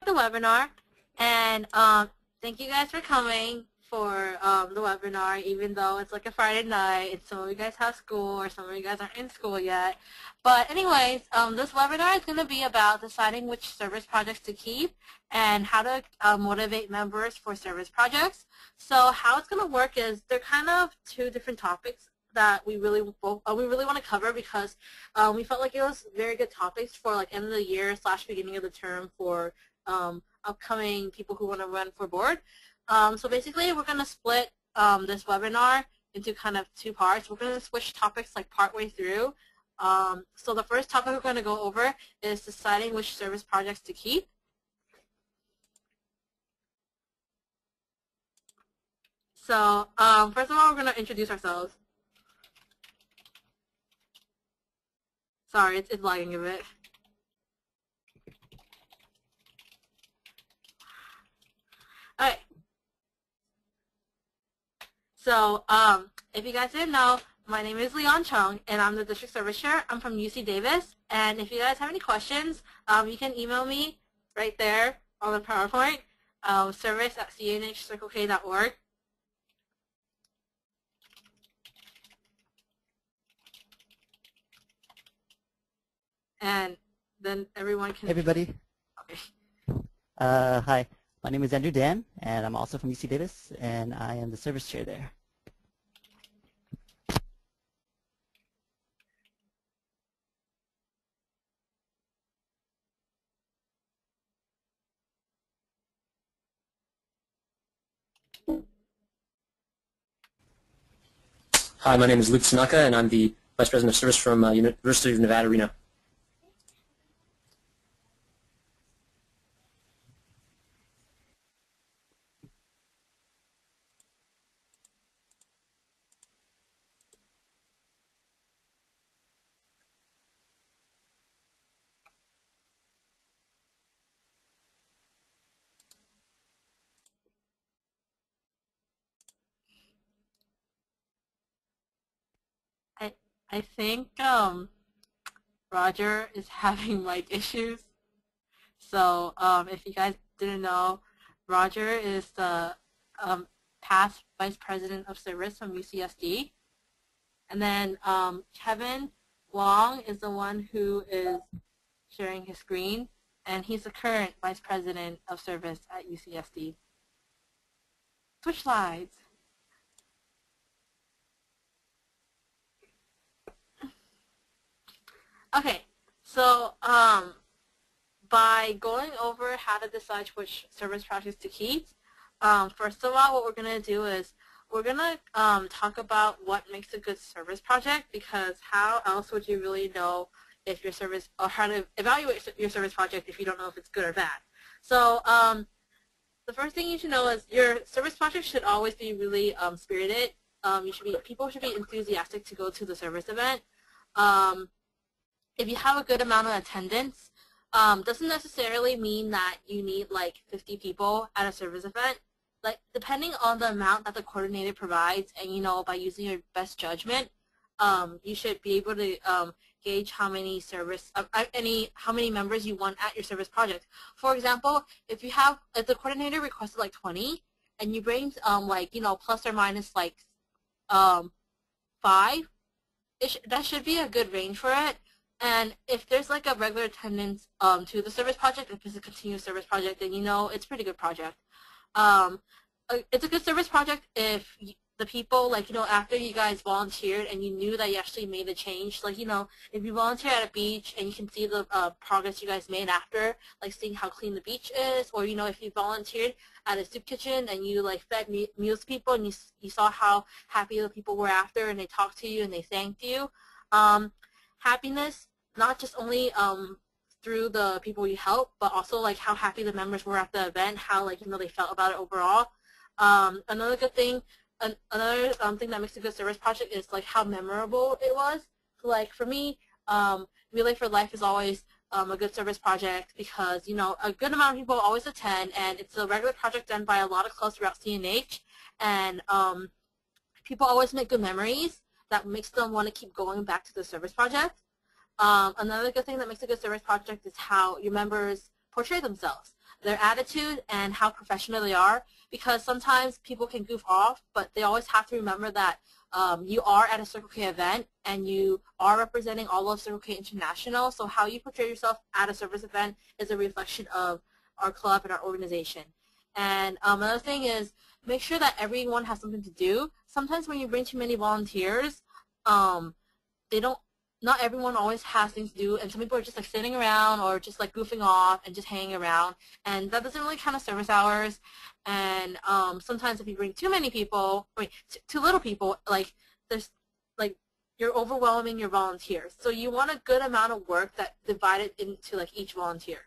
the webinar, and thank you guys for coming for the webinar, even though it's like a Friday night and some of you guys have school or some of you guys aren't in school yet. But anyways, this webinar is going to be about deciding which service projects to keep and how to motivate members for service projects. So how it's going to work is they're kind of two different topics that we really want to cover, because we felt like it was very good topics for like end of the year / beginning of the term for upcoming people who want to run for board. So basically, we're going to split this webinar into kind of two parts. We're going to switch topics like partway through. So the first topic we're going to go over is deciding which service projects to keep. So first of all, we're going to introduce ourselves. Sorry, it's lagging a bit. All right. So if you guys didn't know, my name is Leon Chung, and I'm the District Service Chair. I'm from UC Davis. And if you guys have any questions, you can email me right there on the PowerPoint, service@cnhcirclek.org. And then everyone can... Hey everybody. Okay. Hi, my name is Andrew Dan, and I'm also from UC Davis, and I am the service chair there. Hi, my name is Luke Tanaka, and I'm the Vice President of Service from University of Nevada, Reno. I think Roger is having mic issues. So if you guys didn't know, Roger is the past Vice President of Service from UCSD. And then Kevin Wong is the one who is sharing his screen, and he's the current Vice President of Service at UCSD. Switch slides. Okay, so by going over how to decide which service projects to keep, first of all, what we're going to do is we're going to talk about what makes a good service project, because how else would you really know if your service, or how to evaluate your service project if you don't know if it's good or bad. So the first thing you should know is your service project should always be really spirited. People should be enthusiastic to go to the service event. If you have a good amount of attendance, doesn't necessarily mean that you need like 50 people at a service event. Like, depending on the amount that the coordinator provides, and by using your best judgment, you should be able to gauge how many how many members you want at your service project. For example, if the coordinator requested like 20, and you bring plus or minus like 5, that should be a good range for it. And if there's like a regular attendance to the service project, if it's a continuous service project, then it's a pretty good project. It's a good service project if the people, after you guys volunteered and you knew that you actually made a change, if you volunteer at a beach and you can see the progress you guys made after, like seeing how clean the beach is, or if you volunteered at a soup kitchen and you fed meals to people and you saw how happy the people were after, and they talked to you and they thanked you. Happiness, not just only through the people you help, but also like how happy the members were at the event, how they felt about it overall. Another good thing, another thing that makes a good service project is like how memorable it was. So like for me, Relay for Life is always a good service project because a good amount of people always attend, and it's a regular project done by a lot of clubs throughout CNH, and people always make good memories that makes them want to keep going back to the service project. Another good thing that makes a good service project is how your members portray themselves. their attitude and how professional they are, because sometimes people can goof off, but they always have to remember that you are at a Circle K event and you are representing all of Circle K International, so how you portray yourself at a service event is a reflection of our club and our organization. And another thing is, make sure that everyone has something to do. Sometimes when you bring too many volunteers, they don't, not everyone always has things to do, and some people are just like sitting around or just like goofing off and just hanging around, and that doesn't really count as service hours. And sometimes if you bring too many people, too little people, like there's like you're overwhelming your volunteers. So you want a good amount of work that divided into like each volunteer.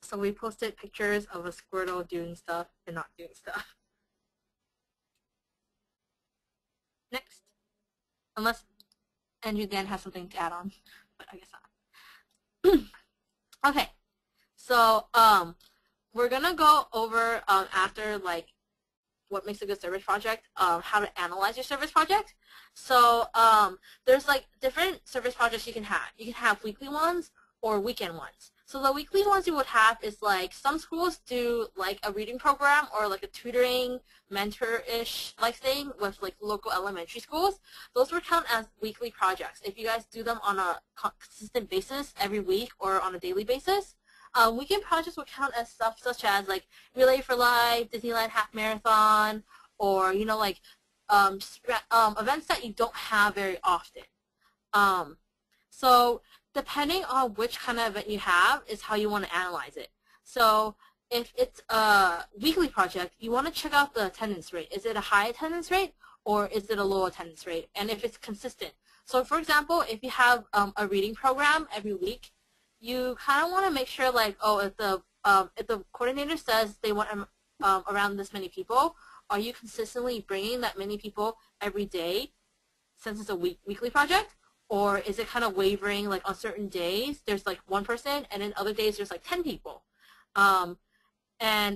So we posted pictures of a Squirtle doing stuff and not doing stuff. Next, unless Andrew Dan has something to add on, but I guess not. Okay, so we're gonna go over after like what makes a good service project, how to analyze your service project. So there's like different service projects you can have. You can have weekly ones or weekend ones. So the weekly ones you would have is like some schools do like a reading program or like a tutoring mentor-ish like thing with like local elementary schools. Those would count as weekly projects if you guys do them on a consistent basis every week or on a daily basis. Weekend projects would count as stuff such as like Relay for Life, Disneyland Half Marathon, or you know like events that you don't have very often. So depending on which kind of event you have is how you want to analyze it. So if it's a weekly project, you want to check out the attendance rate. Is it a high attendance rate or is it a low attendance rate? And if it's consistent. So for example, if you have a reading program every week, you kind of want to make sure like, oh, if the coordinator says they want around this many people, are you consistently bringing that many people every day since it's a weekly project? Or is it kind of wavering, like on certain days there's like one person and then other days there's like 10 people? And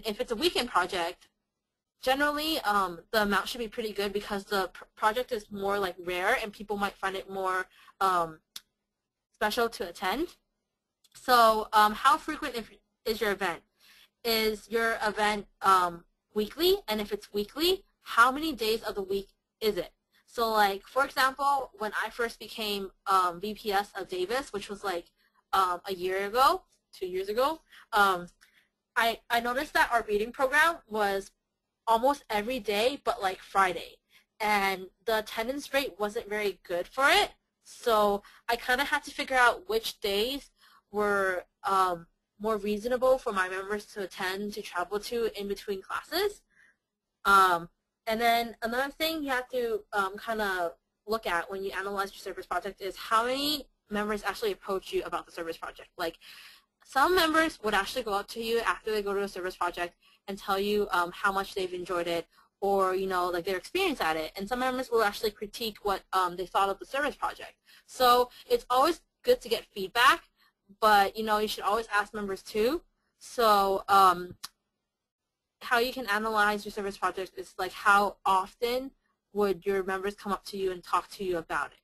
if it's a weekend project, generally the amount should be pretty good because the project is more like rare and people might find it more special to attend. So how frequent is your event? Is your event weekly? And if it's weekly, how many days of the week is it? So like, for example, when I first became VPS of Davis, which was like a year ago, 2 years ago, I noticed that our reading program was almost every day but like Friday. And the attendance rate wasn't very good for it. So I kind of had to figure out which days were more reasonable for my members to attend, to travel to in between classes. And then another thing you have to kind of look at when you analyze your service project is how many members actually approach you about the service project. Like some members would actually go up to you after they go to a service project and tell you how much they've enjoyed it or, you know, like their experience at it. And some members will actually critique what they thought of the service project. So it's always good to get feedback, but, you know, you should always ask members too. So how you can analyze your service project is like how often would your members come up to you and talk to you about it.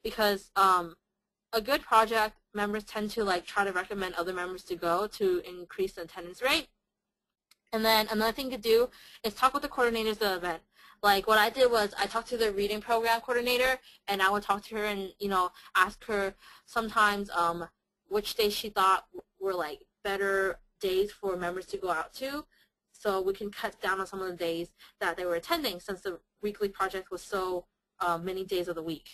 Because a good project, members tend to like try to recommend other members to go to increase the attendance rate. And then another thing to do is talk with the coordinators of the event. Like what I did was I talked to the reading program coordinator and I would talk to her and, you know, ask her sometimes which days she thought were like better days for members to go out to, so we can cut down on some of the days that they were attending since the weekly project was so many days of the week.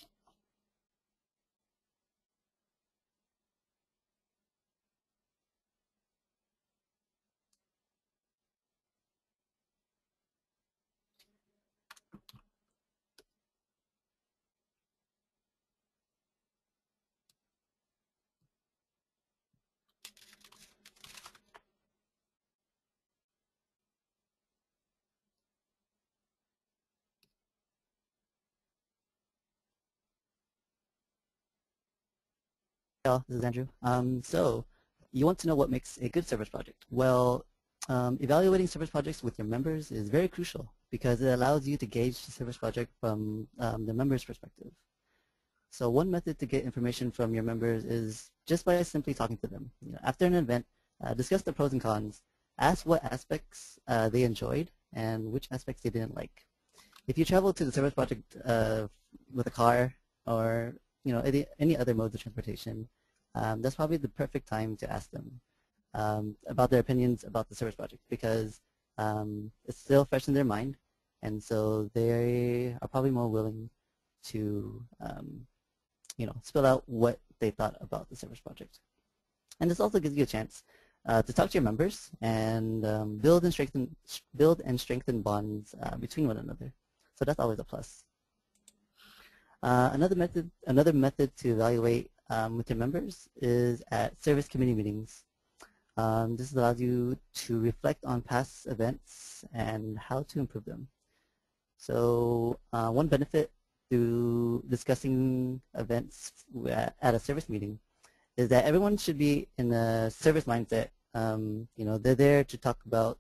Hello, this is Andrew. So you want to know what makes a good service project. Well, evaluating service projects with your members is very crucial because it allows you to gauge the service project from the members' perspective. So one method to get information from your members is just by simply talking to them. You know, after an event, discuss the pros and cons. Ask what aspects they enjoyed and which aspects they didn't like. If you travel to the service project with a car or any other modes of transportation, that's probably the perfect time to ask them about their opinions about the service project, because it's still fresh in their mind, and so they are probably more willing to spill out what they thought about the service project. And this also gives you a chance to talk to your members and build and strengthen bonds between one another. So that's always a plus. Another method to evaluate with your members is at service committee meetings. This allows you to reflect on past events and how to improve them. So one benefit to discussing events at a service meeting is that everyone should be in a service mindset. They're there to talk about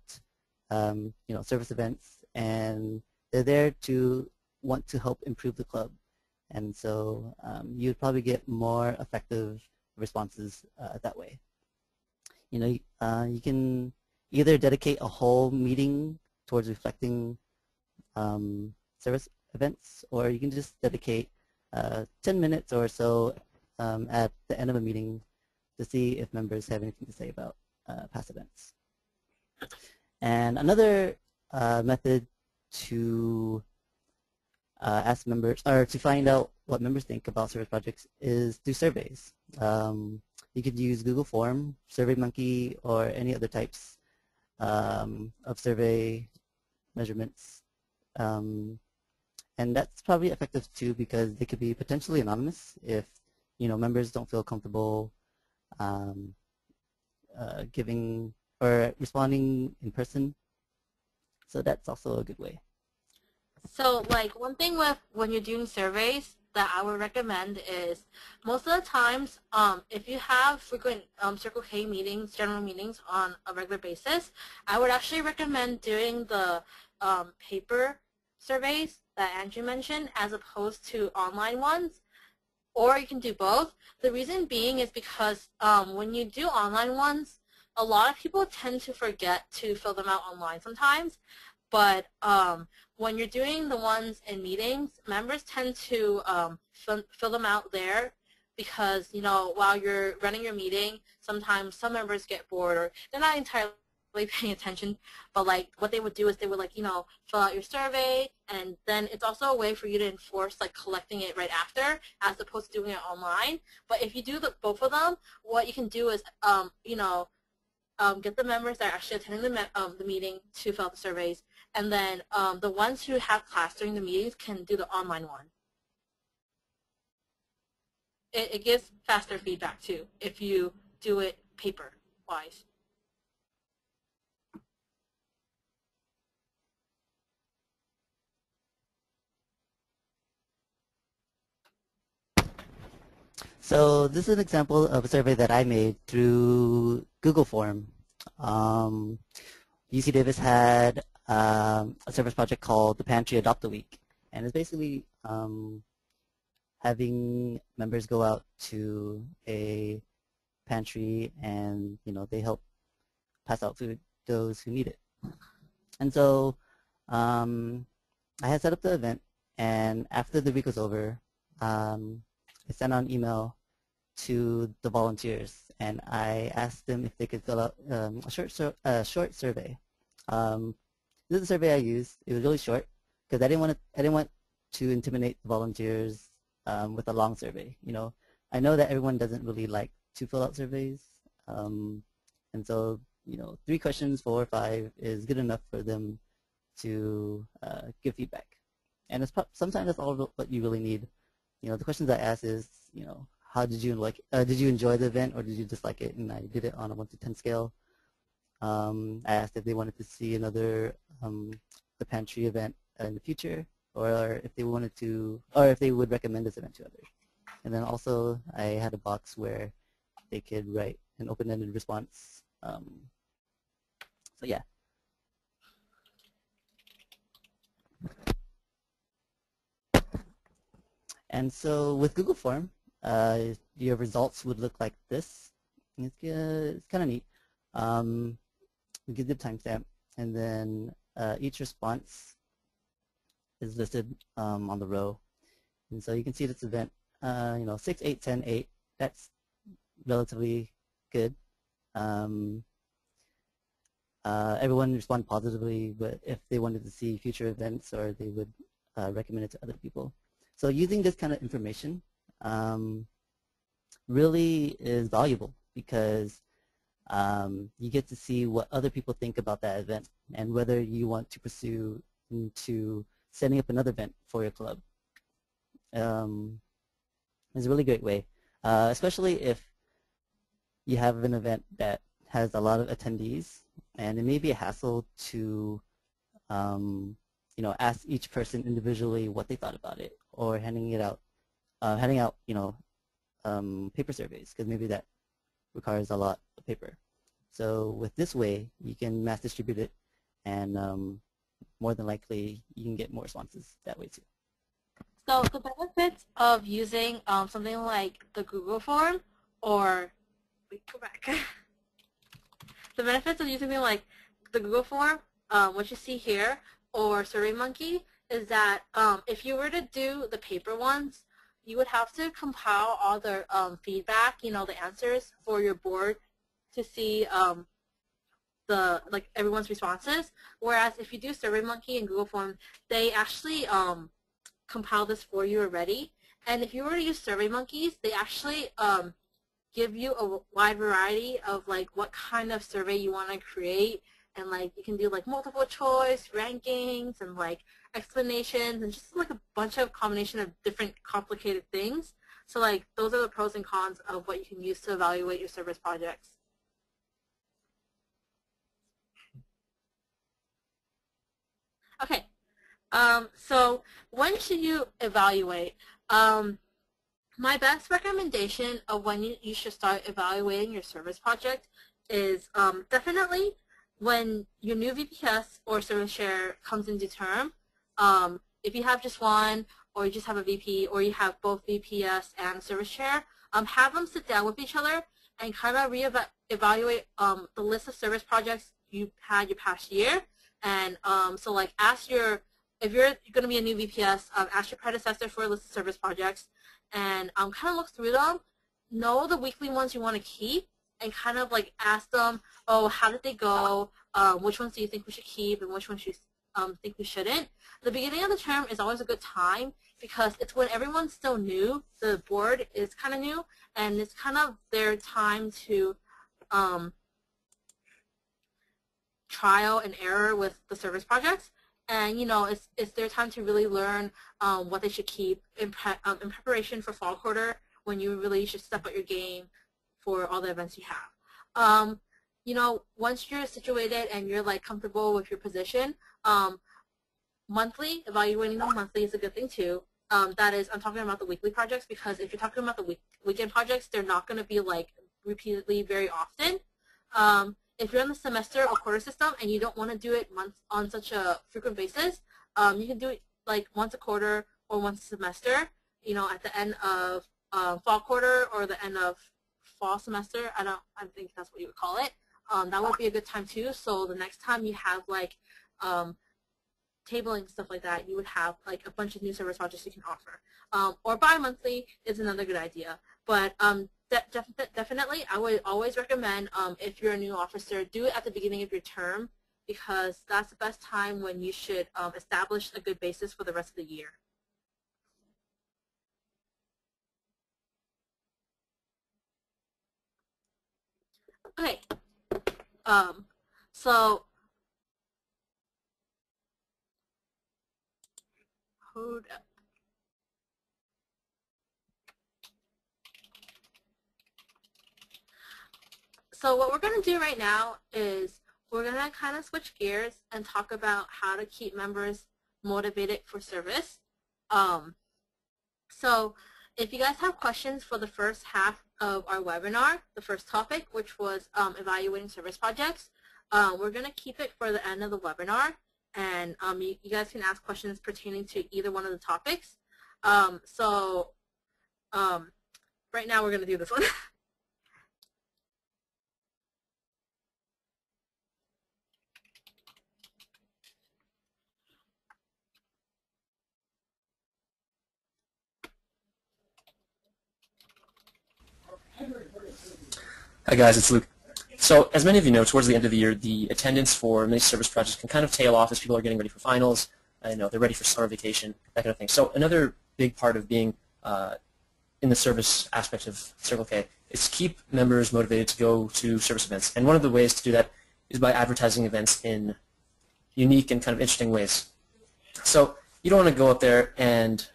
service events, and they're there to want to help improve the club. And so you'd probably get more effective responses that way. You can either dedicate a whole meeting towards reflecting service events, or you can just dedicate 10 minutes or so at the end of a meeting to see if members have anything to say about past events. And another method to ask members, or to find out what members think about service projects, is through surveys. You could use Google Form, SurveyMonkey, or any other types of survey measurements. And that's probably effective too, because they could be potentially anonymous if members don't feel comfortable giving or responding in person. So that's also a good way. So like one thing with when you're doing surveys that I would recommend is most of the times if you have frequent Circle K meetings, general meetings on a regular basis, I would actually recommend doing the paper surveys that Andrew mentioned as opposed to online ones, or you can do both. The reason being is because when you do online ones, a lot of people tend to forget to fill them out online sometimes. But when you're doing the ones in meetings, members tend to fill them out there because, while you're running your meeting, sometimes some members get bored or they're not entirely paying attention. But like what they would do is they would fill out your survey, and then it's also a way for you to enforce collecting it right after as opposed to doing it online. But if you do both of them, what you can do is get the members that are actually attending the meeting to fill out the surveys, and then the ones who have class during the meetings can do the online one. It gives faster feedback too if you do it paper-wise. So this is an example of a survey that I made through Google Form. UC Davis had a service project called the Pantry Adopt a Week, and it's basically having members go out to a pantry and they help pass out food to those who need it. And so I had set up the event, and after the week was over, I sent out an email to the volunteers, and I asked them if they could fill out a short survey. This is the survey I used. It was really short because I didn't want to intimidate the volunteers with a long survey. I know that everyone doesn't really like to fill out surveys, and so 3 questions, 4 or 5 is good enough for them to give feedback. And sometimes that's all what you really need. The questions I asked is, how did you did you enjoy the event or did you dislike it? And I did it on a 1 to 10 scale. I asked if they wanted to see another the pantry event in the future, or if they wanted to, or if they would recommend this event to others. And then also I had a box where they could write an open-ended response. So yeah. And so with Google Form, your results would look like this. It's kind of neat. We give the timestamp, and then each response is listed on the row. And so you can see this event, 6, 8, 10, 8. That's relatively good. Everyone responded positively, but if they wanted to see future events, or they would recommend it to other people. So using this kind of information really is valuable, because you get to see what other people think about that event and whether you want to pursue into setting up another event for your club. It's a really great way, especially if you have an event that has a lot of attendees, and it may be a hassle to ask each person individually what they thought about it, or handing out paper surveys, because maybe that requires a lot of paper. So with this way, you can mass distribute it, and more than likely you can get more responses that way too. So the benefits of using something like the Google form, or wait, go back. The benefits of using something like the Google form, what you see here, or SurveyMonkey, is that if you were to do the paper ones, you would have to compile all the feedback, the answers for your board to see everyone's responses. Whereas if you do SurveyMonkey and Google Form, they actually compile this for you already. And if you were to use SurveyMonkeys, they actually give you a wide variety of what kind of survey you want to create, and you can do multiple choice, rankings, and explanations, and just a bunch of combination of different complicated things. So those are the pros and cons of what you can use to evaluate your service projects. Okay, so when should you evaluate? My best recommendation of when you should start evaluating your service project is definitely when your new VPS or service share comes into term. If you have just one, or you just have a VP, or you have both VPS and service share, have them sit down with each other and kind of evaluate the list of service projects you had your past year. And so ask if you're going to be a new VPS, ask your predecessor for a list of service projects, and kind of look through them, know the weekly ones you want to keep, and kind of ask them, oh, how did they go? Which ones do you think we should keep, and which ones you think we shouldn't? The beginning of the term is always a good time, because it's when everyone's still new, the board is kind of new, and it's kind of their time to trial and error with the service projects. And it's their time to really learn what they should keep in preparation for fall quarter, when you really should step up your game for all the events you have. Once you're situated and you're comfortable with your position, evaluating them monthly is a good thing too. That is, I'm talking about the weekly projects, because if you're talking about the weekend projects, they're not going to be repeatedly very often. If you're in the semester or quarter system and you don't want to do it on such a frequent basis, you can do it once a quarter or once a semester, at the end of fall quarter or the end of fall semester. I think that's what you would call it. That would be a good time too. So the next time you have tabling, stuff like that, you would have a bunch of new service projects you can offer. Or bi-monthly is another good idea. But definitely, I would always recommend, if you're a new officer, do it at the beginning of your term, because that's the best time when you should establish a good basis for the rest of the year. Okay, so hold up. So what we're going to do right now is we're going to kind of switch gears and talk about how to keep members motivated for service. So if you guys have questions for the first half of our webinar, the first topic, which was evaluating service projects, we're going to keep it for the end of the webinar, and you guys can ask questions pertaining to either one of the topics. Right now we're going to do this one. Hi guys, it's Luke. So as many of you know, towards the end of the year, the attendance for many service projects can kind of tail off as people are getting ready for finals. They're ready for summer vacation, that kind of thing. So another big part of being in the service aspect of Circle K is to keep members motivated to go to service events. And one of the ways to do that is by advertising events in unique and kind of interesting ways. So you don't want to go up there and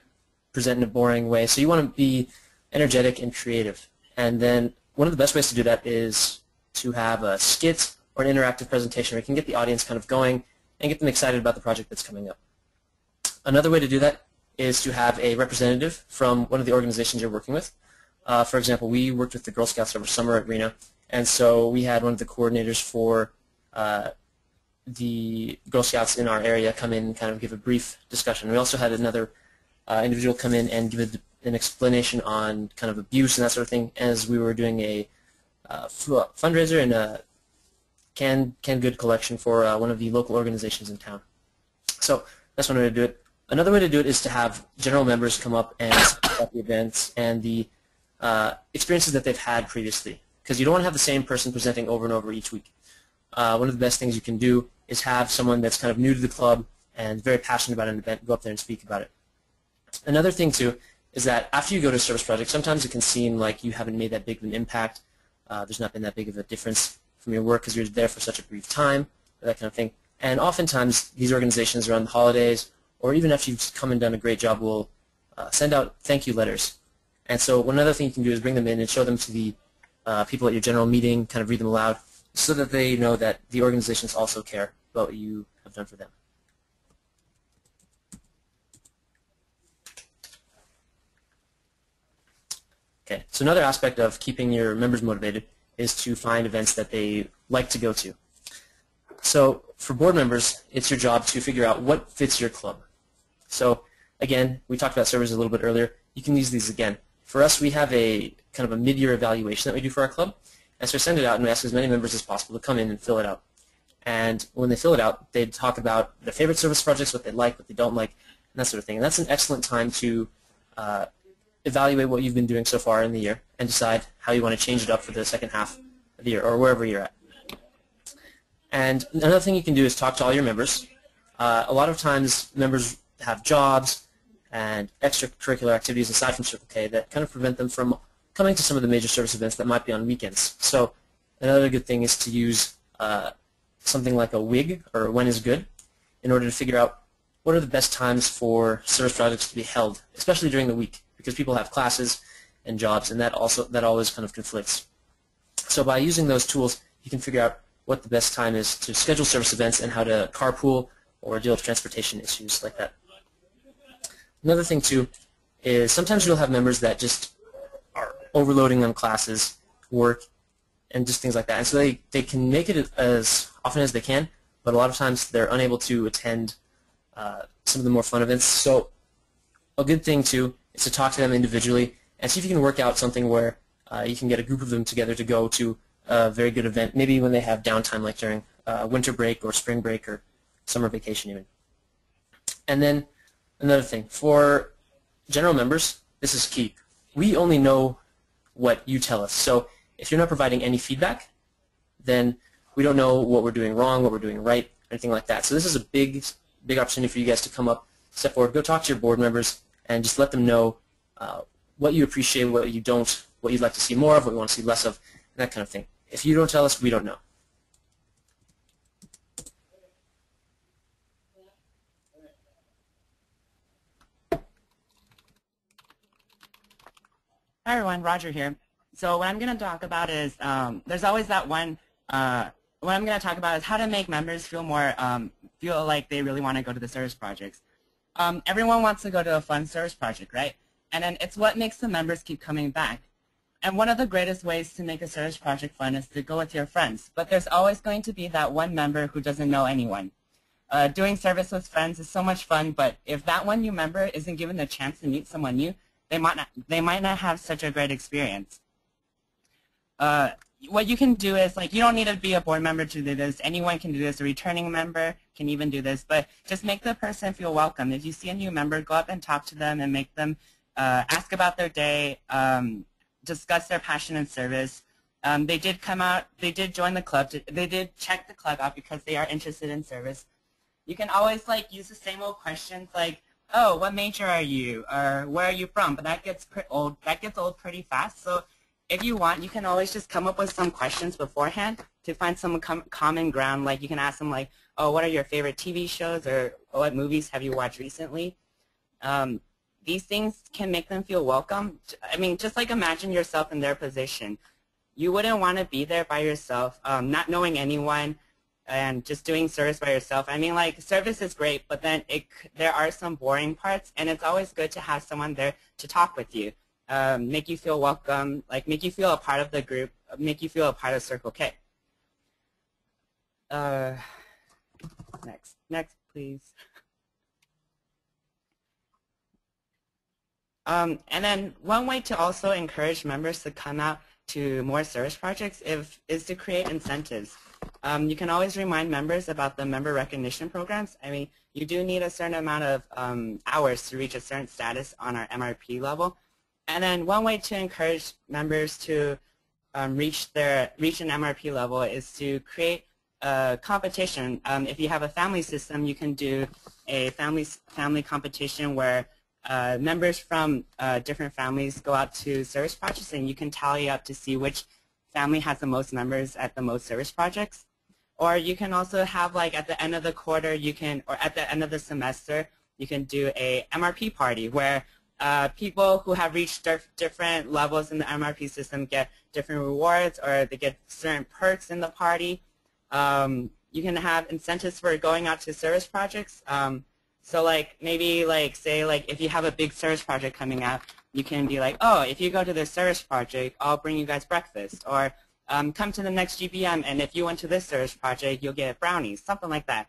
present in a boring way. So you want to be energetic and creative. And then one of the best ways to do that is to have a skit or an interactive presentation where you can get the audience kind of going and get them excited about the project that's coming up. Another way to do that is to have a representative from one of the organizations you're working with. For example, we worked with the Girl Scouts over summer at Reno, and so we had one of the coordinators for the Girl Scouts in our area come in and kind of give a brief discussion. We also had another individual come in and give an explanation on kind of abuse and that sort of thing as we were doing a fundraiser and a canned good collection for one of the local organizations in town. So that's one way to do it. Another way to do it is to have general members come up and talk about the events and the experiences that they've had previously, because you don't want to have the same person presenting over and over each week. One of the best things you can do is have someone that's kind of new to the club and very passionate about an event go up there and speak about it. Another thing, too, is that after you go to a service project, sometimes it can seem like you haven't made that big of an impact. There's not been that big of a difference from your work because you're there for such a brief time, that kind of thing. And oftentimes, these organizations around the holidays, or even after you've come and done a great job, will send out thank you letters. And so one other thing you can do is bring them in and show them to the people at your general meeting, kind of read them aloud, so that they know that the organizations also care about what you have done for them. Okay, so another aspect of keeping your members motivated is to find events that they like to go to. So for board members, it's your job to figure out what fits your club. So again, we talked about surveys a little bit earlier. You can use these again. For us, we have a kind of a mid-year evaluation that we do for our club. And so we send it out and we ask as many members as possible to come in and fill it out. And when they fill it out, they talk about their favorite service projects, what they like, what they don't like, and that sort of thing. And that's an excellent time to evaluate what you've been doing so far in the year and decide how you want to change it up for the second half of the year or wherever you're at. And another thing you can do is talk to all your members. A lot of times members have jobs and extracurricular activities aside from Circle K that kind of prevent them from coming to some of the major service events that might be on weekends. So another good thing is to use something like a WIG, or when is good, in order to figure out what are the best times for service projects to be held, especially during the week, because people have classes and jobs, and that always kind of conflicts. So by using those tools, you can figure out what the best time is to schedule service events and how to carpool or deal with transportation issues like that. Another thing, too, is sometimes you'll have members that just are overloading on classes, work, and just things like that. And so they can make it as often as they can, but a lot of times they're unable to attend some of the more fun events. So a good thing, too, is to talk to them individually and see if you can work out something where you can get a group of them together to go to a very good event, maybe when they have downtime, like during winter break or spring break or summer vacation even. And then another thing, for general members, this is key. We only know what you tell us. So if you're not providing any feedback, then we don't know what we're doing wrong, what we're doing right, anything like that. So this is a big opportunity for you guys to come up, step forward, go talk to your board members, and just let them know what you appreciate, what you don't, what you'd like to see more of, what you want to see less of, that kind of thing. If you don't tell us, we don't know. Hi everyone, Roger here. So what I'm going to talk about is there's always that one. What I'm going to talk about is how to make members feel more feel like they really want to go to the service projects. Everyone wants to go to a fun service project, right? And then it's what makes the members keep coming back. And one of the greatest ways to make a service project fun is to go with your friends. But there's always going to be that one member who doesn't know anyone. Doing service with friends is so much fun, but if that one new member isn't given the chance to meet someone new, they might not have such a great experience. What you can do is, like, you don't need to be a board member to do this. Anyone can do this. A returning member can even do this. But just make the person feel welcome. If you see a new member, go up and talk to them and make them ask about their day, discuss their passion and service, They did come out, they did join the club, they did check the club out because they are interested in service. You can always like use the same old questions like, oh, what major are you, or where are you from? But that gets old. That gets old pretty fast. So if you want, you can always just come up with some questions beforehand to find some common ground. Like you can ask them like, oh, what are your favorite TV shows, or what movies have you watched recently? These things can make them feel welcome. I mean, just like imagine yourself in their position. You wouldn't want to be there by yourself, not knowing anyone, and just doing service by yourself. I mean, like, service is great, but then there are some boring parts, and it's always good to have someone there to talk with you, make you feel welcome, like make you feel a part of the group, make you feel a part of Circle K. Next, please. And then one way to also encourage members to come out to more service projects is to create incentives. You can always remind members about the member recognition programs. I mean, you do need a certain amount of hours to reach a certain status on our MRP level. And then one way to encourage members to reach an MRP level is to create a competition. If you have a family system, you can do a family competition where members from different families go out to service projects, and you can tally up to see which family has the most members at the most service projects. Or you can also have, like, at the end of the quarter, or at the end of the semester, you can do a MRP party where people who have reached different levels in the MRP system get different rewards, or they get certain perks in the party. You can have incentives for going out to service projects. So like maybe like say like if you have a big service project coming out, you can be like, oh, if you go to this service project, I'll bring you guys breakfast, or come to the next GBM, and if you went to this service project, you'll get brownies, something like that.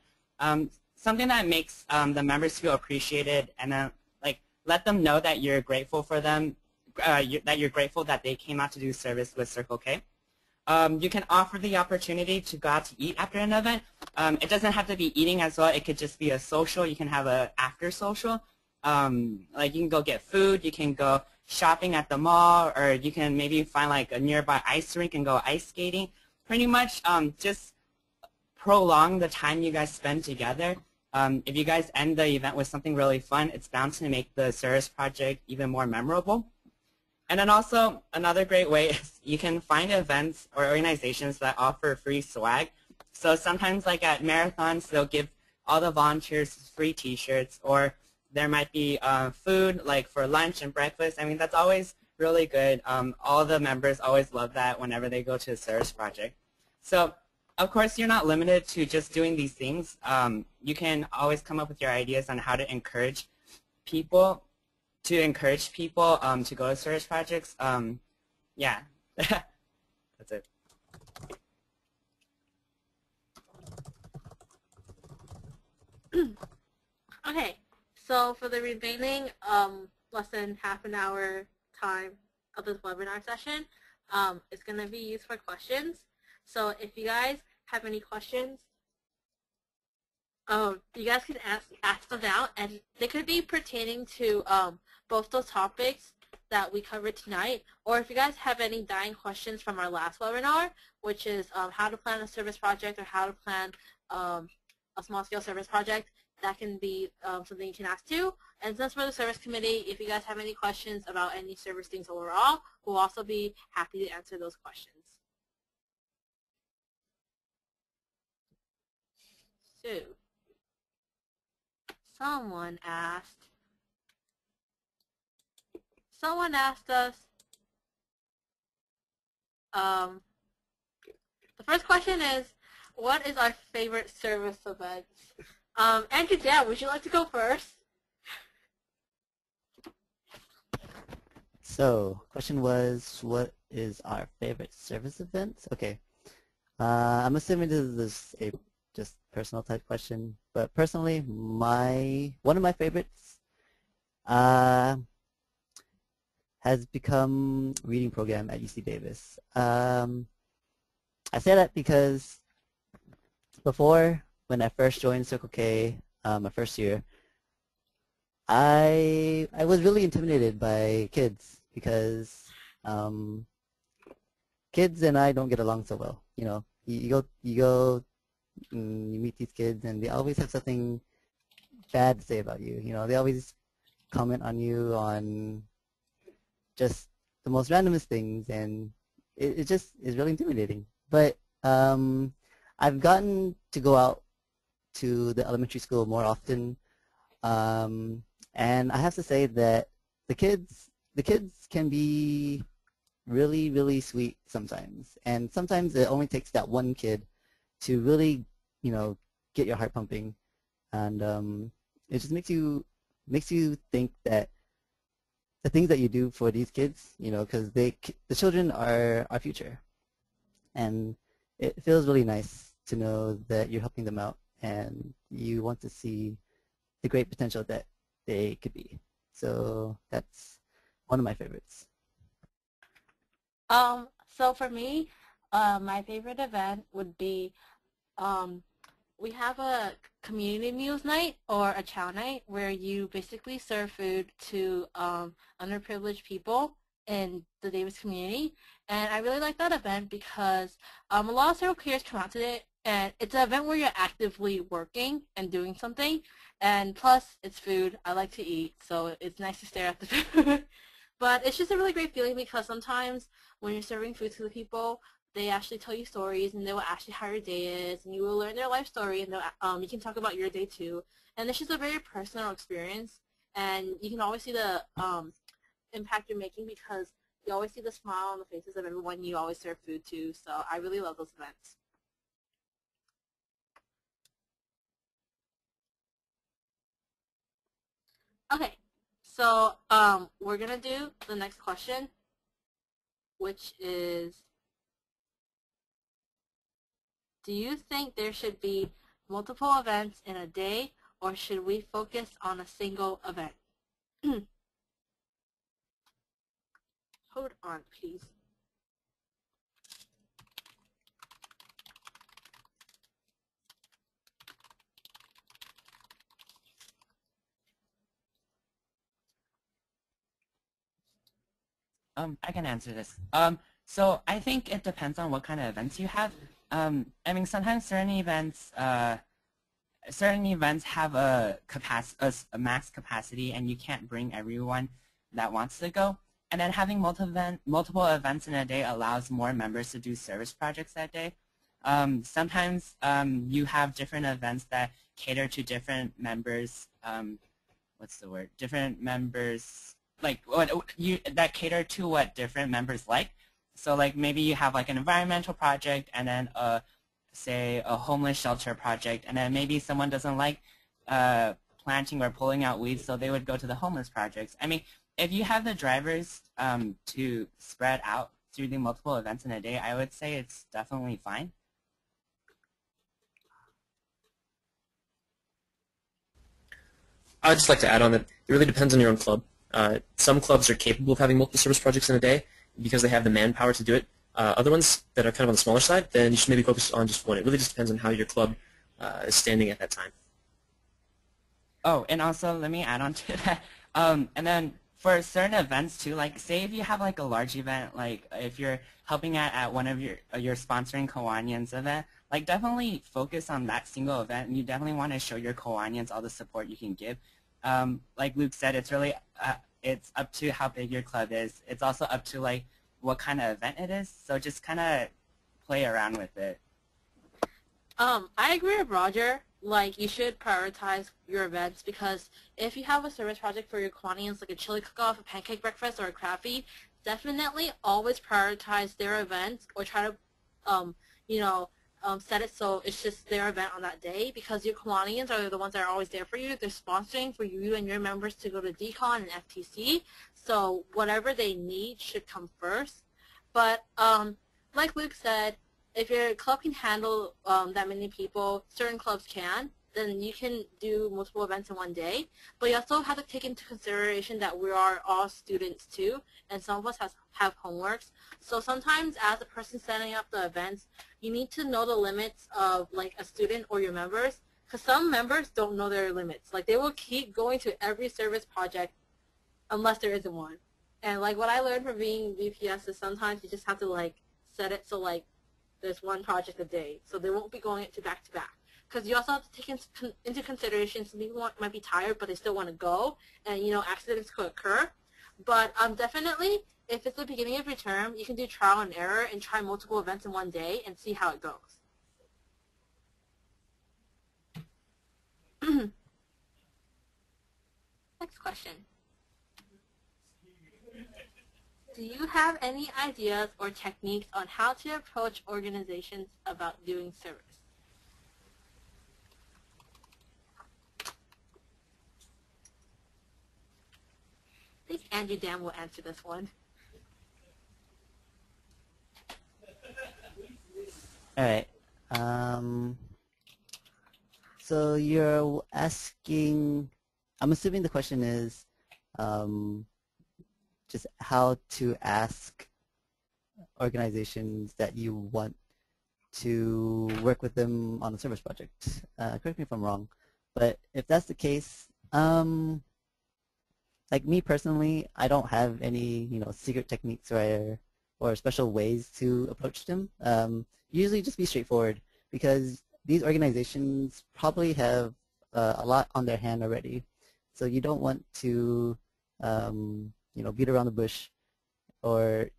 Something that makes the members feel appreciated, and then like let them know that you're grateful for them, that you're grateful that they came out to do service with Circle K. You can offer the opportunity to go out to eat after an event. It doesn't have to be eating as well. It could just be a social. You can have a after social. Like you can go get food. You can go shopping at the mall, or you can maybe find like a nearby ice rink and go ice skating. Pretty much just prolong the time you guys spend together. If you guys end the event with something really fun, it's bound to make the service project even more memorable. And then also, another great way is you can find events or organizations that offer free swag. So sometimes, like at marathons, they'll give all the volunteers free T-shirts, or there might be food, like for lunch and breakfast. I mean, that's always really good. All the members always love that whenever they go to a service project. So, of course, you're not limited to just doing these things. You can always come up with your ideas on how to encourage people to go to service projects. Yeah, that's it. Okay, so for the remaining less than half an hour time of this webinar session, it's going to be used for questions. So if you guys have any questions, you guys can ask them out, and they could be pertaining to both those topics that we covered tonight, or if you guys have any dying questions from our last webinar, which is how to plan a service project or how to plan a small-scale service project, that can be something you can ask too. And since we're the service committee, if you guys have any questions about any service things overall, we'll also be happy to answer those questions. So, someone asked us, the first question is, what is our favorite service event? Andrew, Dan, would you like to go first? So, question was, what is our favorite service event? Okay. I'm assuming this is a just personal type question, but personally, one of my favorites has become reading program at UC Davis. I say that because before, when I first joined Circle K, my first year, I was really intimidated by kids because kids and I don't get along so well. You know, you go, you meet these kids, and they always have something bad to say about you. You know, they always comment on you on just the most randomest things, and it just is really intimidating. But I've gotten to go out to the elementary school more often, and I have to say that the kids can be really, really sweet sometimes. And sometimes it only takes that one kid to really, you know, get your heart pumping. And it just makes you think that the things that you do for these kids, you know, because the children are our future. And it feels really nice to know that you're helping them out and you want to see the great potential that they could be. So that's one of my favorites. So for me, my favorite event would be we have a community meals night or a chow night where you basically serve food to underprivileged people in the Davis community. And I really like that event because a lot of serial killers come out to it, and it's an event where you're actively working and doing something. And plus, it's food. I like to eat, so it's nice to stare at the food. But it's just a really great feeling because sometimes when you're serving food to the people, they actually tell you stories, and they will ask you how your day is, and you will learn their life story, and you can talk about your day too. And it's just a very personal experience, and you can always see the impact you're making because you always see the smile on the faces of everyone you always serve food to. So I really love those events. Okay, so we're gonna do the next question, which is, do you think there should be multiple events in a day, or should we focus on a single event? Hold on, please. I can answer this. So I think it depends on what kind of events you have. I mean, sometimes certain events have a max capacity, and you can't bring everyone that wants to go. And then having multiple events in a day allows more members to do service projects that day. Sometimes you have different events that cater to different members. What's the word? Different members, like that cater to what different members like. So like maybe you have like an environmental project, and then say a homeless shelter project, and then maybe someone doesn't like planting or pulling out weeds, so they would go to the homeless projects. I mean, if you have the drivers to spread out through the multiple events in a day, I would say it's definitely fine. I'd just like to add on that it really depends on your own club. Some clubs are capable of having multiple service projects in a day because they have the manpower to do it. Other ones that are kind of on the smaller side, then you should maybe focus on just one. It really just depends on how your club is standing at that time. Oh, and also let me add on to that. And then for certain events too, like say if you have like a large event, like if you're helping at one of your sponsoring Kawanians event, like definitely focus on that single event, and you definitely want to show your Kawanians all the support you can give. Like Luke said, it's really it's up to how big your club is. It's also up to like what kind of event it is. So just kind of play around with it. I agree with Roger. Like, you should prioritize your events because if you have a service project for your Kiwanians, like a chili cook-off, a pancake breakfast, or a crab feed, definitely always prioritize their events or try to, set it so it's just their event on that day because your Kiwanians are the ones that are always there for you. They're sponsoring for you and your members to go to DCON and FTC. So whatever they need should come first. But like Luke said, if your club can handle that many people, certain clubs can, then you can do multiple events in one day. But you also have to take into consideration that we are all students too, and some of us have homeworks. So sometimes as a person setting up the events, you need to know the limits of like a student or your members, because some members don't know their limits. Like they will keep going to every service project unless there isn't one. And like what I learned from being VPS is sometimes you just have to like set it so like there's one project a day, so they won't be going to back to back. Because you also have to take into consideration some people might be tired, but they still want to go, and accidents could occur. But definitely, if it's the beginning of your term, you can do trial and error and try multiple events in one day and see how it goes. Next question. Do you have any ideas or techniques on how to approach organizations about doing service? I think Andrew Dan will answer this one. All right. So you're asking, I'm assuming the question is just how to ask organizations that you want to work with them on a service project. Correct me if I'm wrong, but if that's the case, like me personally, I don't have any secret techniques or special ways to approach them. Usually just be straightforward, because these organizations probably have a lot on their hand already. So you don't want to beat around the bush, or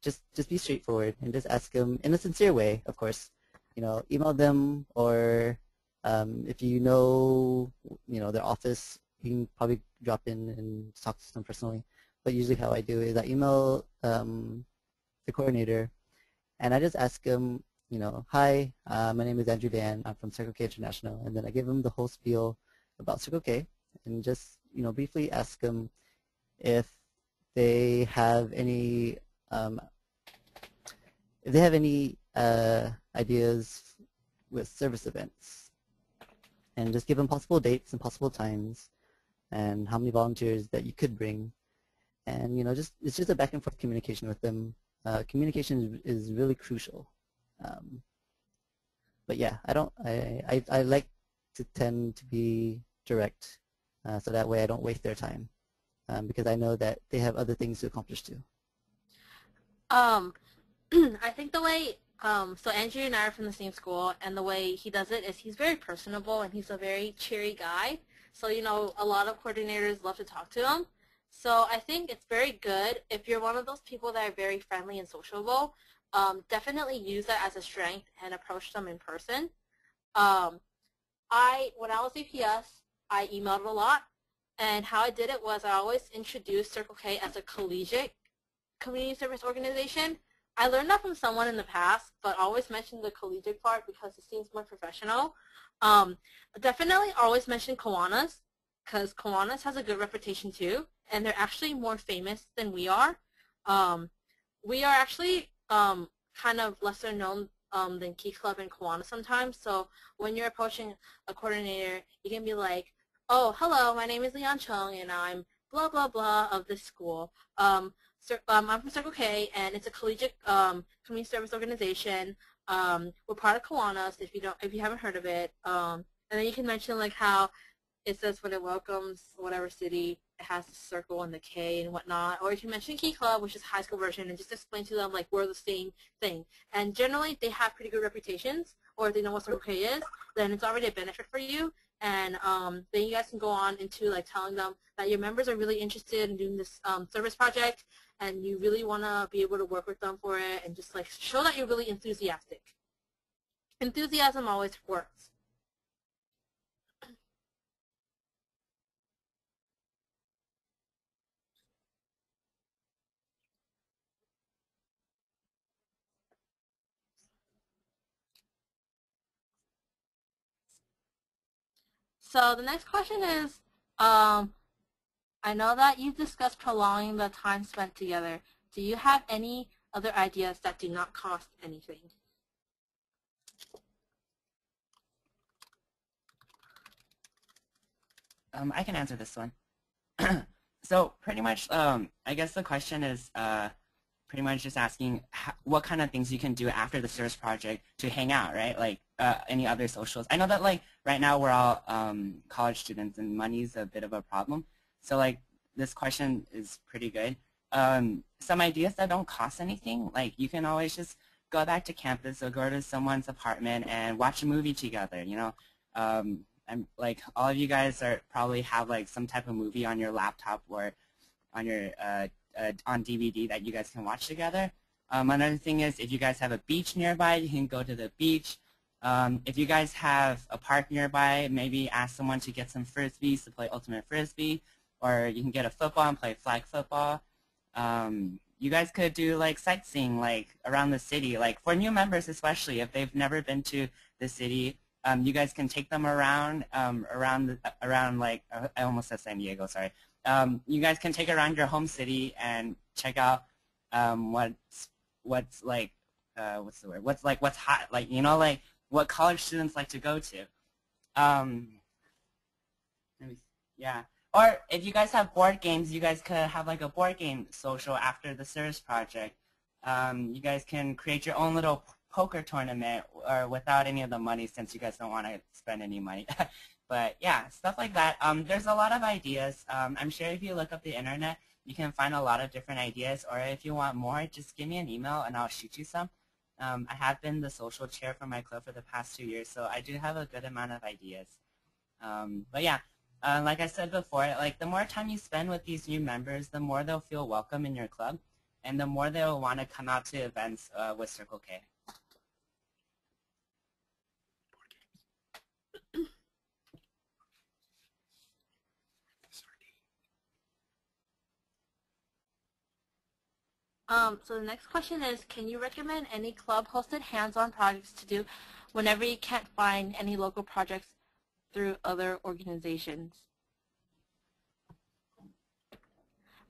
just be straightforward and just ask them in a sincere way, of course. Email them, or if their office, you can probably drop in and talk to them personally. But usually how I do is I email the coordinator, and I just ask them, hi, my name is Andrew Dan, I'm from Circle K International, and then I give them the whole spiel about Circle K, and just briefly ask them if they have any ideas with service events, and just give them possible dates and possible times, and how many volunteers that you could bring, and it's just a back and forth communication with them. Communication is really crucial. But yeah, I like to tend to be direct, so that way I don't waste their time, because I know that they have other things to accomplish too. I think the way, so Andrew and I are from the same school, and the way he does it is he's very personable, and he's a very cheery guy. So, a lot of coordinators love to talk to him. So I think it's very good if you're one of those people that are very friendly and sociable. Definitely use that as a strength and approach them in person. When I was APS, I emailed a lot, and how I did it was I always introduced Circle K as a collegiate community service organization. I learned that from someone in the past, but always mention the collegiate part because it seems more professional. Definitely always mention Kiwanis, because Kiwanis has a good reputation too, and they're actually more famous than we are. We are actually kind of lesser known than Key Club and Kiwanis sometimes, so when you're approaching a coordinator, you can be like, oh, hello, my name is Leon Chung, and I'm blah, blah, blah of this school. I'm from Circle K, and it's a collegiate community service organization. We're part of Kiwanis, if you haven't heard of it. And then you can mention like how it says when it welcomes whatever city, it has the circle and the K and whatnot. Or you can mention Key Club, which is high school version, and just explain to them like we're the same thing. And generally, they have pretty good reputations, or if they know what Circle K is, then it's already a benefit for you. And then you guys can go on into like telling them that your members are really interested in doing this service project, and you really want to be able to work with them for it, and just like show that you're really enthusiastic. Enthusiasm always works. So the next question is, I know that you've discussed prolonging the time spent together. Do you have any other ideas that do not cost anything? I can answer this one. So pretty much, I guess the question is pretty much just asking what kind of things you can do after the service project to hang out, right? Like any other socials. I know that like right now we're all college students and money's a bit of a problem. So like this question is pretty good. Some ideas that don't cost anything, like you can always just go back to campus or go to someone's apartment and watch a movie together. You know, I'm like all of you guys are probably have like some type of movie on your laptop or on your on DVD that you guys can watch together. Another thing is if you guys have a beach nearby, you can go to the beach. If you guys have a park nearby, maybe ask someone to get some frisbees to play ultimate frisbee, or you can get a football and play flag football. You guys could do like sightseeing like around the city, like for new members especially if they've never been to the city. You guys can take them around around like I almost said San Diego, sorry. You guys can take around your home city and check out what's like what's the word? What's hot, like, you know, like what college students like to go to. Yeah. Or if you guys have board games, you guys could have like a board game social after the service project. You guys can create your own little poker tournament or without any of the money since you guys don't want to spend any money. But yeah, stuff like that. There's a lot of ideas. I'm sure if you look up the internet, you can find a lot of different ideas. Or if you want more, just give me an email and I'll shoot you some. I have been the social chair for my club for the past 2 years, so I do have a good amount of ideas. But yeah, like I said before, like the more time you spend with these new members, the more they'll feel welcome in your club, and the more they'll want to come out to events with Circle K. So the next question is, can you recommend any club-hosted hands-on projects to do whenever you can't find any local projects through other organizations?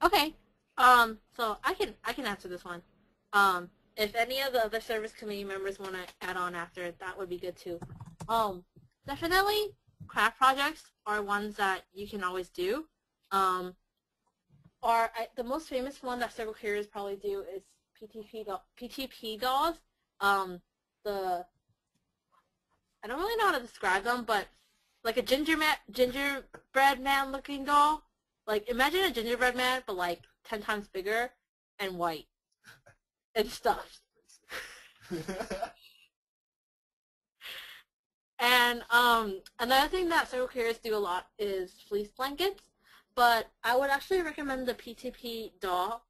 Okay, so I can answer this one. If any of the other service committee members want to add on after, that would be good too. Definitely craft projects are ones that you can always do. The most famous one that Circle Kers probably do is PTP dolls. I don't really know how to describe them, but like a gingerbread man looking doll. Like imagine a gingerbread man, but like 10 times bigger and white and stuffed. And another thing that Circle Kers do a lot is fleece blankets. But I would actually recommend the PTP doll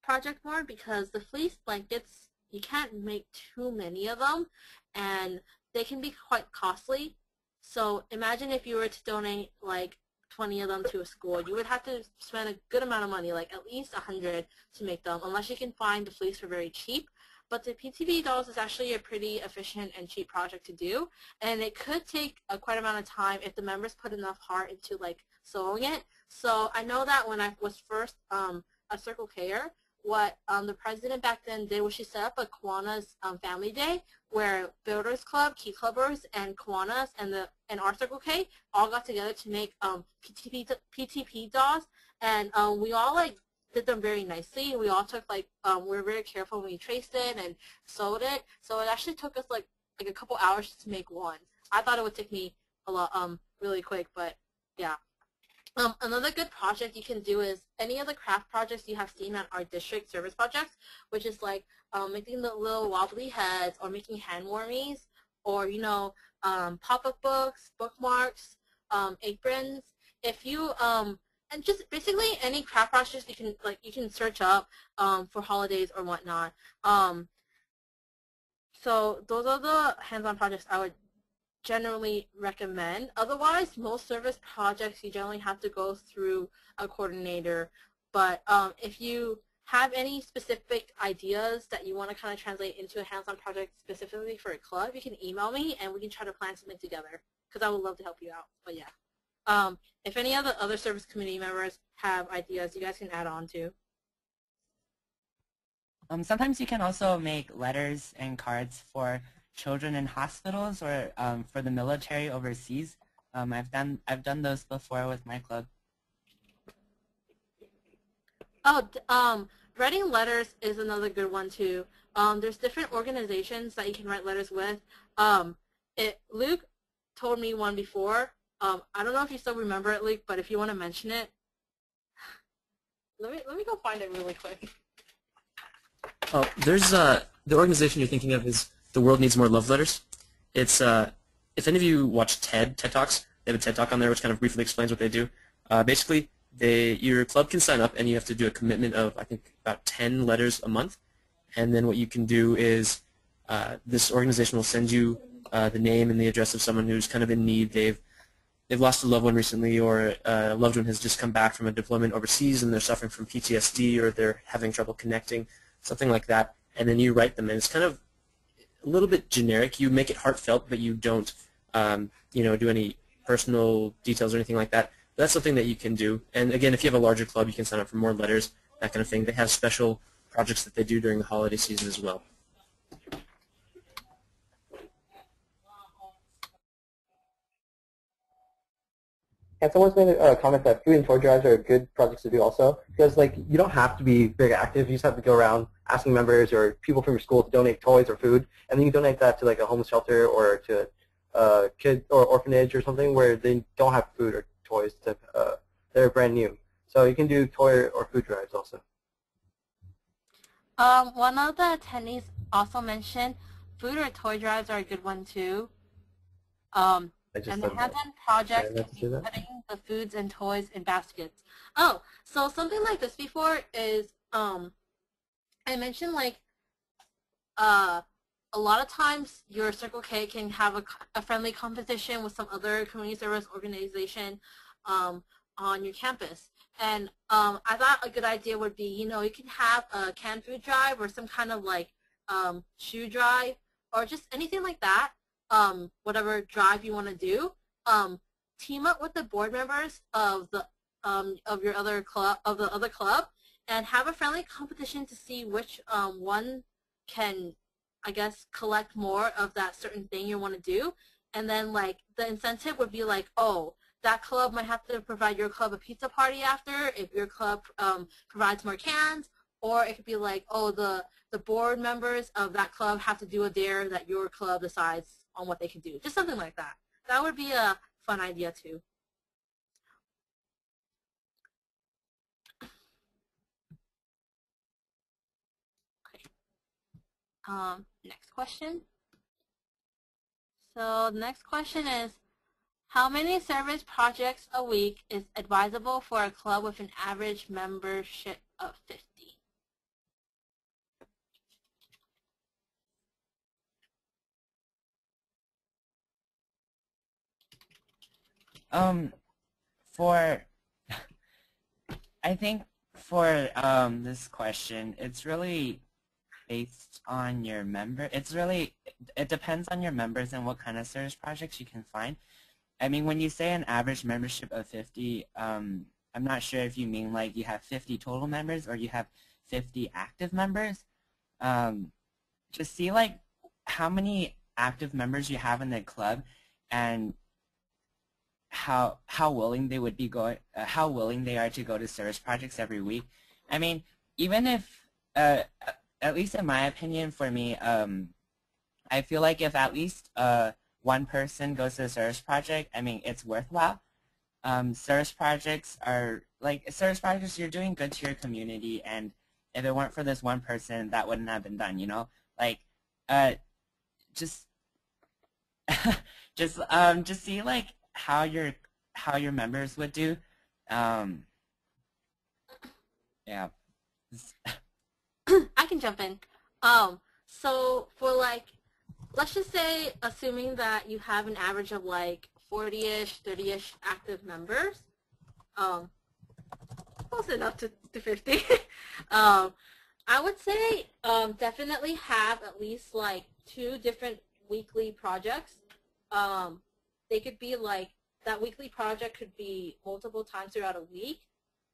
project more because the fleece blankets, you can't make too many of them and they can be quite costly. So imagine if you were to donate like 20 of them to a school, you would have to spend a good amount of money, like at least 100 to make them, unless you can find the fleece for very cheap. But the PTP dolls is actually a pretty efficient and cheap project to do, and it could take quite amount of time if the members put enough heart into like sewing it. So I know that when I was first a Circle K-er, what the president back then did was she set up a Kiwanis Family Day where Builders Club, Key Clubbers, and Kiwanis and our Circle K all got together to make PTP dolls, and we all like did them very nicely. We all took like we were very careful when we traced it and sewed it. So it actually took us like a couple hours to make one. I thought it would take me a lot really quick, but yeah. Another good project you can do is any of the craft projects you have seen at our district service projects, which is like making the little wobbly heads or making hand warmies, or you know pop-up books, bookmarks, aprons. If you and just basically any craft projects you can search up for holidays or whatnot. So those are the hands-on projects I would generally recommend. Otherwise, most service projects you generally have to go through a coordinator. But if you have any specific ideas that you want to kind of translate into a hands-on project specifically for a club, you can email me and we can try to plan something together because I would love to help you out. But yeah. If any of the other service committee members have ideas, you guys can add on to. Sometimes you can also make letters and cards for children in hospitals or for the military overseas. I've done those before with my club. Oh, writing letters is another good one too. There's different organizations that you can write letters with. Luke told me one before. I don't know if you still remember it, Luke, but if you want to mention it, let me go find it really quick. Oh, there's the organization you're thinking of is The World Needs More Love Letters. It's if any of you watch TED Talks, they have a TED Talk on there which kind of briefly explains what they do. Basically, your club can sign up and you have to do a commitment of I think about 10 letters a month, and then what you can do is this organization will send you the name and the address of someone who's kind of in need. They've lost a loved one recently, or a loved one has just come back from a deployment overseas and they're suffering from PTSD, or they're having trouble connecting, something like that. And then you write them, and it's kind of a little bit generic. You make it heartfelt, but you don't, do any personal details or anything like that. But that's something that you can do. And again, if you have a larger club, you can sign up for more letters, that kind of thing. They have special projects that they do during the holiday season as well. And someone's made a comment that food and toy drives are good projects to do also, because like you don't have to be very active. You just have to go around asking members or people from your school to donate toys or food, and then you donate that to like a homeless shelter or to a kid or orphanage or something where they don't have food or toys that they're brand new. So you can do toy or food drives also. One of the attendees also mentioned food or toy drives are a good one too. And the Handson Projects can be putting the foods and toys in baskets. Oh, so something like this before is, I mentioned like, a lot of times your Circle K can have a friendly competition with some other community service organization on your campus. And I thought a good idea would be, you can have a canned food drive or some kind of like shoe drive or just anything like that. Whatever drive you want to do, team up with the board members of the other club, and have a friendly competition to see which one can, I guess, collect more of that certain thing you want to do. And then like the incentive would be like, oh, that club might have to provide your club a pizza party after if your club provides more cans, or it could be like, oh, the board members of that club have to do a dare that your club decides on what they can do. Just something like that. That would be a fun idea too. Okay. Next question. So the next question is, how many service projects a week is advisable for a club with an average membership of 50? I think for this question, it's really based on your member. It depends on your members and what kind of service projects you can find. I mean, when you say an average membership of 50, I'm not sure if you mean like you have 50 total members or you have 50 active members. Just see like how many active members you have in the club and how willing they would be how willing they are to go to service projects every week. I mean, even if at least in my opinion, for me, I feel like if at least one person goes to a service project, I mean, it's worthwhile. Service projects, you're doing good to your community, and if it weren't for this one person, that wouldn't have been done, Like, just see like how your members would do. Yeah. I can jump in. So for like, let's just say, assuming that you have an average of like 40-ish, 30-ish active members, close enough to 50. I would say definitely have at least like 2 different weekly projects. They could be like, that weekly project could be multiple times throughout a week,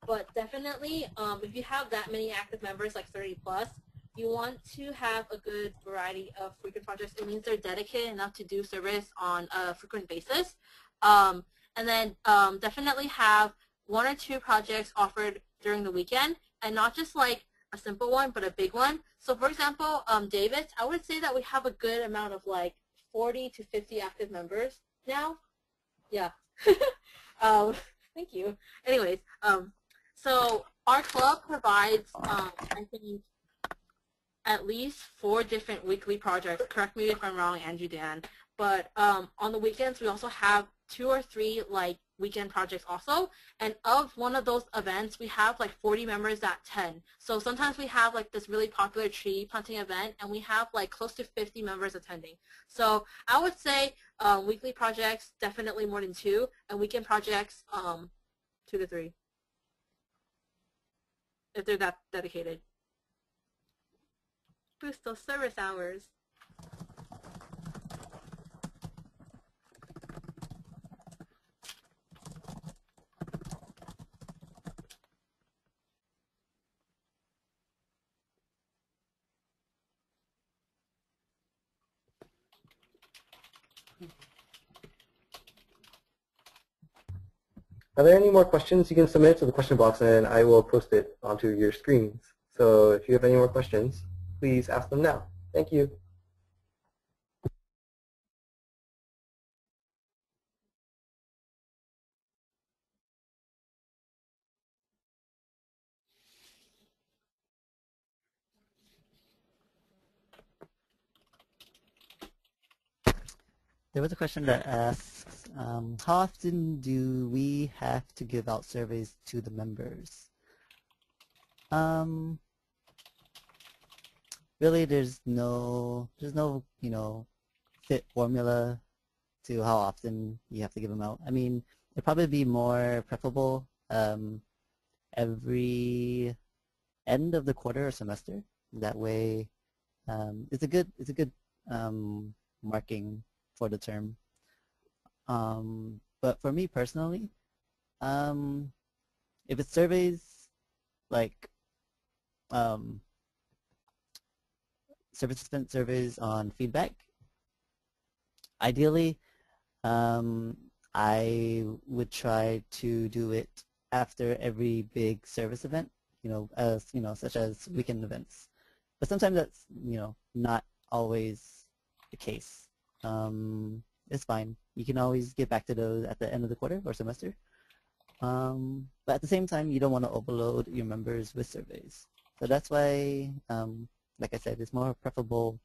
but definitely if you have that many active members, like 30 plus, you want to have a good variety of frequent projects. It means they're dedicated enough to do service on a frequent basis. And then definitely have 1 or 2 projects offered during the weekend, and not just like a simple one, but a big one. So for example, David, I would say that we have a good amount of like 40 to 50 active members now. Yeah. Thank you. Anyways, so our club provides, at least 4 different weekly projects. Correct me if I'm wrong, Andrew, Dan. But on the weekends, we also have 2 or 3 like weekend projects also. And of one of those events, we have like 40 members that attend. So sometimes we have like this really popular tree planting event, and we have like close to 50 members attending. So I would say weekly projects definitely more than 2, and weekend projects 2 to 3 if they're that dedicated. Boost those service hours. Are there any more questions? You can submit to the question box and I will post it onto your screens. So if you have any more questions, please ask them now. Thank you. There was a question that asks, how often do we have to give out surveys to the members? Really, there's no, fit formula to how often you have to give them out. I mean, it'd probably be more preferable every end of the quarter or semester. That way, it's a good marking for the term. But for me personally, if it's surveys like participant surveys on feedback, ideally I would try to do it after every big service event, such as weekend events. But sometimes that's not always the case. It's fine. You can always get back to those at the end of the quarter or semester. But at the same time, you don't want to overload your members with surveys. So that's why, like I said, it's more preferable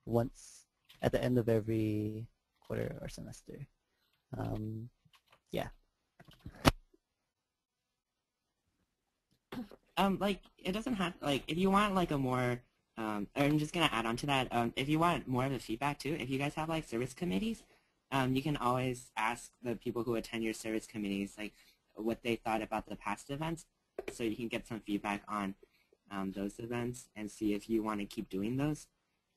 once at the end of every quarter or semester. Yeah. Like, it doesn't have, like, if you want, like, a more, or I'm just going to add on to that, if you want more of a feedback, too, if you guys have, like, service committees, you can always ask the people who attend your service committees, like, what they thought about the past events, so you can get some feedback on those events and see if you want to keep doing those.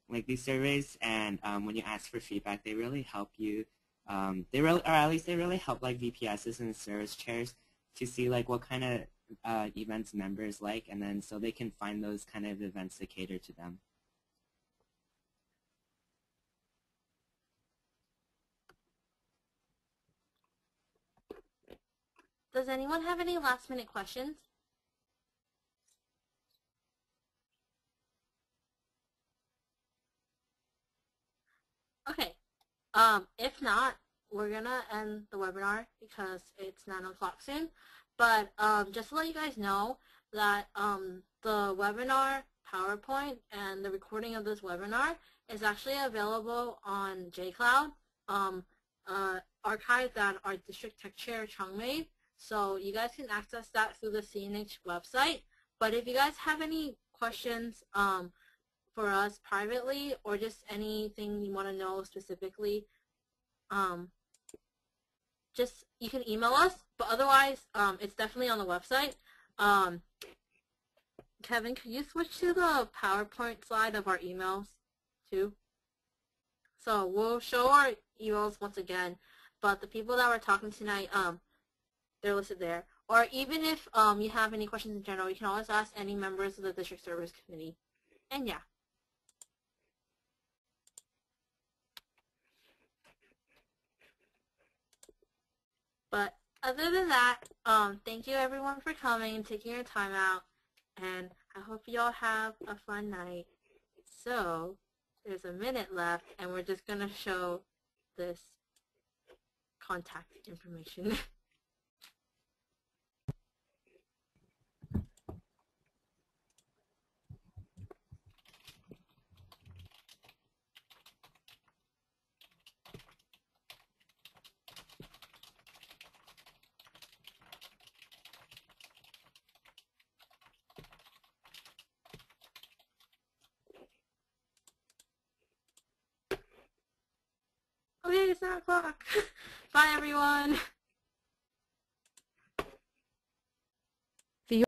Like, these surveys, and when you ask for feedback, they really help you, or at least they really help, like, VPSs and service chairs to see, like, what kind of events members like, and then so they can find those kind of events to cater to them. Does anyone have any last minute questions? Okay. If not, we're gonna end the webinar because it's 9 o'clock soon. But just to let you guys know that the webinar PowerPoint and the recording of this webinar is actually available on JCloud, archived at our District Tech Chair Chung made. So you guys can access that through the CNH website. But if you guys have any questions for us privately, or just anything you want to know specifically, just you can email us. But otherwise, it's definitely on the website. Kevin, could you switch to the PowerPoint slide of our emails too? So we'll show our emails once again, but the people that we're talking tonight, they're listed there. Or even if you have any questions in general, you can always ask any members of the District Service Committee. And yeah. But other than that, thank you everyone for coming and taking your time out. And I hope you all have a fun night. So there's a minute left, and we're just going to show this contact information. it's 9 o'clock. Bye, everyone.